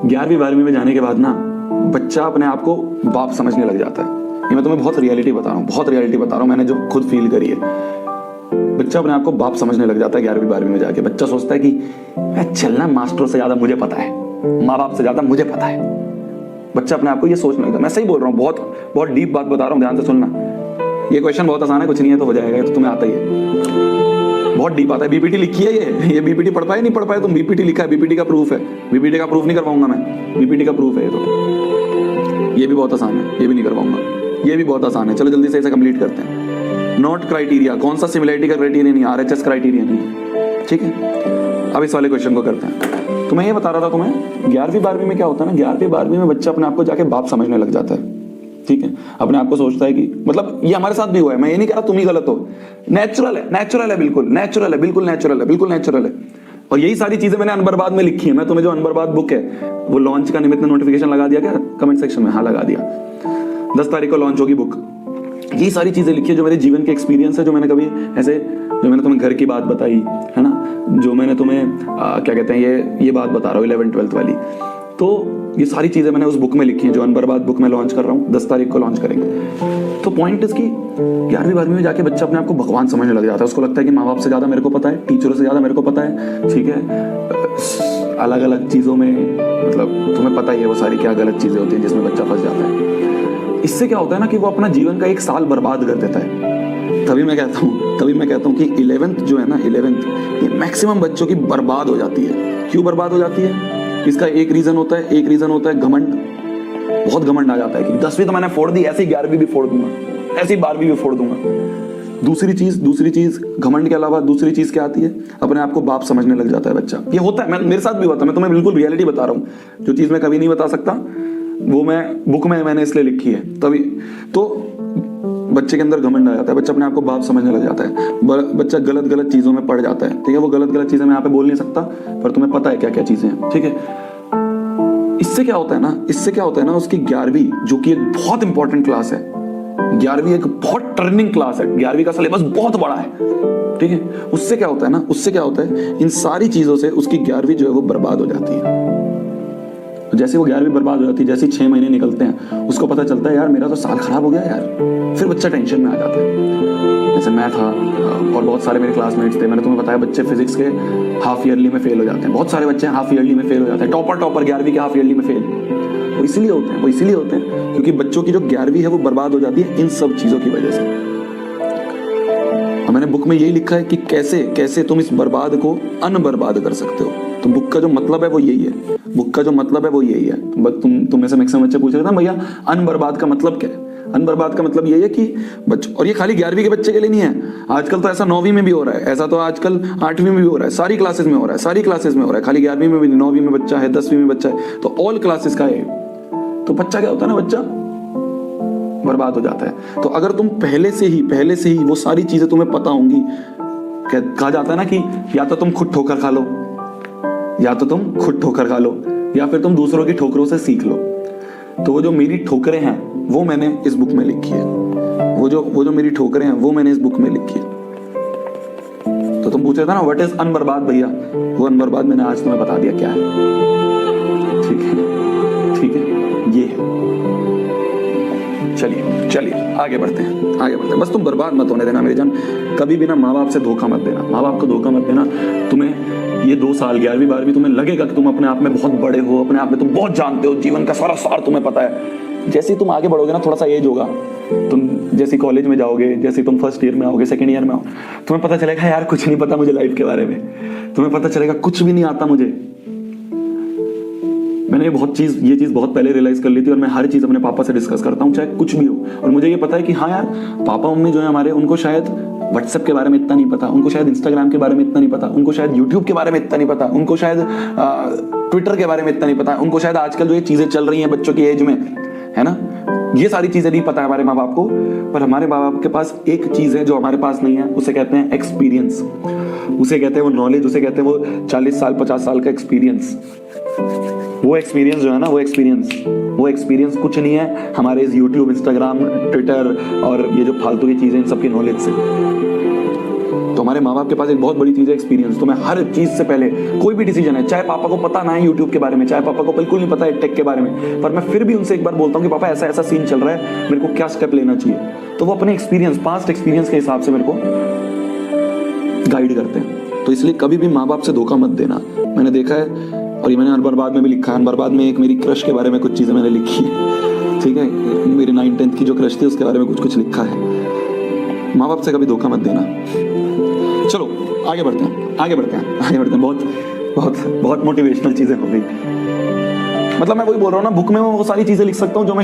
11वीं 12वीं में जाने के बाद ना बच्चा अपने आप को बाप समझने लग जाता है। ये मैं तुम्हें बहुत रियलिटी बता रहा हूँ, बहुत रियलिटी बता रहा हूँ, मैंने जो खुद फील करी है। बच्चा अपने आप को बाप समझने लग जाता है 11वीं 12वीं में जाके। बच्चा सोचता है कि चलना मास्टरों से ज्यादा मुझे पता है, माँ बाप से ज्यादा मुझे पता है। बच्चा अपने आप को ये सोचने लगता है। मैं सही बोल रहा हूँ, बहुत बहुत डीप बात बता रहा हूँ, ध्यान से सुनना। ये क्वेश्चन बहुत आसान है, कुछ नहीं है तो हो जाएगा, तो तुम्हें आता ही है। बहुत डीप आता है। बीपीटी लिखी है ये बीपीटी पढ़ पाए नहीं पढ़ पाए तुम, बीपीटी लिखा है, बीपीटी का प्रूफ है। बीपीटी का प्रूफ नहीं करवाऊंगा मैं, बीपीटी का प्रूफ है ये। तो ये भी बहुत आसान है, ये भी नहीं करवाऊंगा। ये भी बहुत आसान है, चलो जल्दी से इसे कंप्लीट करते हैं। नॉट क्राइटेरिया, कौन सा सिमिलरिटी का क्राइटेरिया नहीं, आरएचएस क्राइटेरिया नहीं, ठीक है। अब इस वाले क्वेश्चन को करते हैं। तो मैं ये बता रहा था तुम्हें, 11वीं 12वीं में क्या होता है ना, 11वीं 12वीं में बच्चा अपने आप को जाके बाप समझने लग जाता है, ठीक है। अपने आप को सोचता है कि, मतलब ये हमारे साथ भी हुआ है, मैं ये नहीं कह रहा तुम ही गलत हो। नेचुरल है, नेचुरल है, बिल्कुल नेचुरल है, बिल्कुल नेचुरल है, बिल्कुल नेचुरल है। और यही सारी चीजें मैंने अनबर्बाद में लिखी है। मैं तुम्हें जो अनबर्बाद बुक है वो लॉन्च का निमित्त नोटिफिकेशन लगा दिया क्या कमेंट सेक्शन में? हाँ लगा दिया। 10 तारीख को लॉन्च होगी बुक। ये सारी चीजें लिखी है जो मेरे जीवन के एक्सपीरियंस है, जो मैंने कभी ऐसे, जो मैंने तुम्हें घर की बात बताई है ना, जो मैंने तुम्हें क्या कहते हैं, ये बात बता रहा हूँ 11th 12th वाली। तो ये सारी चीजें मैंने उस बुक में लिखी हैं, जो अनबर्बाद बुक में लॉन्च कर रहा हूँ, 10 तारीख को लॉन्च करेंगे। तो पॉइंट इसकी 11वीं 12वीं में जाके बच्चा अपने आप को भगवान समझने लग जाता है। उसको लगता है कि माँ बाप से ज्यादा मेरे को पता है, टीचरों से ज्यादा मेरे को पता है, ठीक है। अलग अलग चीजों में, मतलब तुम्हें पता ही है वो सारी क्या गलत चीजें होती हैं जिसमें बच्चा फंस जाता है। इससे क्या होता है ना कि वो अपना जीवन का 1 साल बर्बाद कर देता है। तभी मैं कहता हूँ कि 11th जो है ना, 11th ये मैक्सिमम बच्चों की बर्बाद हो जाती है। क्यों बर्बाद हो जाती है? इसका एक रीजन होता है घमंड। बहुत घमंड आ जाता है कि 10वीं तो मैंने फोड़ दी, ऐसी 11वीं भी फोड़ दूंगा, ऐसी 12वीं भी फोड़ दूंगा। दूसरी चीज घमंड के अलावा दूसरी चीज क्या आती है? अपने आप को बाप समझने लग जाता है बच्चा। ये होता है, मेरे साथ भी होता है। मैं तुम्हें बिल्कुल रियलिटी बता रहा हूँ। जो चीज मैं कभी नहीं बता सकता वो मैं बुक में मैंने इसलिए लिखी है। तभी तो बच्चे के अंदर घमंड आ जाता है, बच्चा अपने आप को बाप समझने लग जाता है। बच्चा गलत चीजों में पड़ जाता है, ठीक है। वो गलत चीजें मैं यहाँ पे बोल नहीं सकता, पर तुम्हें पता है क्या क्या चीजें हैं, ठीक है। इससे क्या होता है ना, उसकी 11वीं, जो कि एक बहुत इंपॉर्टेंट क्लास है, 11वीं एक बहुत टर्निंग क्लास है। 11वीं का सिलेबस बहुत बड़ा है, ठीक है। उससे क्या होता है, इन सारी चीजों से उसकी 11वीं जो है वो बर्बाद हो जाती है। जैसे वो 11वीं बर्बाद हो जाती है, जैसे 6 महीने निकलते हैं, उसको पता चलता है यार मेरा तो साल खराब हो गया यार। फिर बच्चा टेंशन में आ जाता है। जैसे मैं था और बहुत सारे मेरे क्लासमेट्स थे, मैंने तुम्हें बताया बच्चे फिजिक्स के हाफ ईयरली में फेल हो जाते हैं। बहुत सारे बच्चे हाफ ईयरली में फेल हो जाते हैं। टॉपर 11वीं के हाफ ईयरली में फेल वो इसलिए होते हैं क्योंकि बच्चों की जो 11वीं है वो बर्बाद हो जाती है इन सब चीजों की वजह से। और मैंने बुक में यही लिखा है कि कैसे तुम इस बर्बाद को अनबर्बाद कर सकते हो। तो बुक का जो मतलब है वो यही है। तुम में से मैक्सिमम बच्चे पूछ रहे थे ना भैया अनबर्बाद का मतलब क्या है? अनबर्बाद का मतलब यही है कि बच्चे, और ये खाली 11वीं के बच्चे के लिए नहीं है, आजकल तो ऐसा 9वीं में भी हो रहा है, ऐसा तो आजकल 8वीं में भी हो रहा है, सारी क्लासेस में हो रहा है, खाली 11वीं में भी, 9वीं में बच्चा है, 10वीं में बच्चा है, तो ऑल क्लासेस का है। तो बच्चा क्या होता है ना, बच्चा बर्बाद हो जाता है। तो अगर तुम पहले से ही वो सारी चीजें तुम्हें पता होंगी, कहा जाता है ना कि या तो तुम खुद ठोकर खा लो या फिर तुम दूसरों की ठोकरों से सीख लो। तो वो जो मेरी ठोकरें हैं वो मैंने इस बुक में लिखी है। वो जो मेरी ठोकरें हैं वो मैंने इस बुक में लिखी है। तो तुम पूछ रहे थे ना व्हाट इज अनबर्बाद भैया, वो अनबर्बाद मैंने आज तुम्हें बता दिया क्या है, ठीक है, ये है। चलिए आगे बढ़ते हैं। बस तुम बर्बाद मत होने देना मेरे जान। कभी भी ना माँ बाप से धोखा मत देना, माँ बाप को धोखा मत देना। तुम्हें ये 2 साल 11वीं 12वीं तुम्हें लगेगा कि तुम अपने आप में बहुत बड़े हो, अपने आप में तुम बहुत जानते हो, जीवन का सारा सार तुम्हें पता है। जैसे ही तुम आगे बढ़ोगे ना, थोड़ा सा एज होगा, तुम जैसे कॉलेज में जाओगे, जैसे तुम फर्स्ट ईयर में आओगे, सेकंड ईयर में आओ, तुम्हें पता चलेगा यार कुछ नहीं पता मुझे लाइफ के बारे में। तुम्हें पता चलेगा कुछ भी नहीं आता मुझे। मैंने ये चीज बहुत पहले रियलाइज कर ली थी, और मैं हर चीज अपने पापा से डिस्कस करता हूँ, चाहे कुछ भी हो। और मुझे ये पता है कि हाँ यार, पापा मम्मी जो है हमारे, उनको शायद व्हाट्सएप के बारे में इतना नहीं पता, उनको शायद इंस्टाग्राम के बारे में इतना नहीं पता, उनको शायद यूट्यूब के बारे में इतना नहीं पता, उनको शायद ट्विटर के बारे में इतना नहीं पता, उनको शायद आजकल जो ये चीजें चल रही हैं बच्चों की एज में, है ना, ये सारी चीजें नहीं पता है हमारे माँ बाप को। पर हमारे माँ बाप के पास एक चीज है जो हमारे पास नहीं है, उसे कहते हैं एक्सपीरियंस, उसे कहते हैं वो नॉलेज, उसे कहते हैं वो 40 साल 50 साल का एक्सपीरियंस। वो एक्सपीरियंस जो है ना, वो एक्सपीरियंस कुछ नहीं है हमारे इस यूट्यूब, इंस्टाग्राम, ट्विटर और ये जो फालतू की चीजें, इन सब की नॉलेज से। तो हमारे माँ बाप के पास एक बहुत बड़ी चीज़ है एक्सपीरियंस। तो मैं हर चीज़ से पहले कोई भी डिसीजन है, चाहे पापा को पता ना है यूट्यूब के बारे में, चाहे पापा को बिल्कुल नहीं पता है टेक के बारे में, पर मैं फिर भी उनसे एक बार बोलता हूँ कि पापा ऐसा ऐसा सीन चल रहा है, मेरे को क्या स्टेप लेना चाहिए। तो वो अपने एक्सपीरियंस, पास्ट एक्सपीरियंस के हिसाब से मेरे को गाइड करते हैं। तो इसलिए कभी भी माँ बाप से धोखा मत देना। मैंने देखा है, और ये मैंने अनबरबाद में भी लिखा है। अनबरबाद में एक मेरी क्रश के बारे में कुछ चीज़ें मैंने लिखी है, ठीक है, मेरी 9th-10th की जो क्रश थी उसके बारे में कुछ कुछ लिखा है। माँ बाप से कभी धोखा मत देना। चलो आगे बढ़ते हैं, आगे बढ़ते हैं, आगे बढ़ते हैं। बहुत बहुत बहुत मोटिवेशनल चीज़ें हो गई। मतलब मैं वही बोल रहा हूँ ना, बुक में मैं वो सारी चीज़ें लिख सकता हूँ जो मैं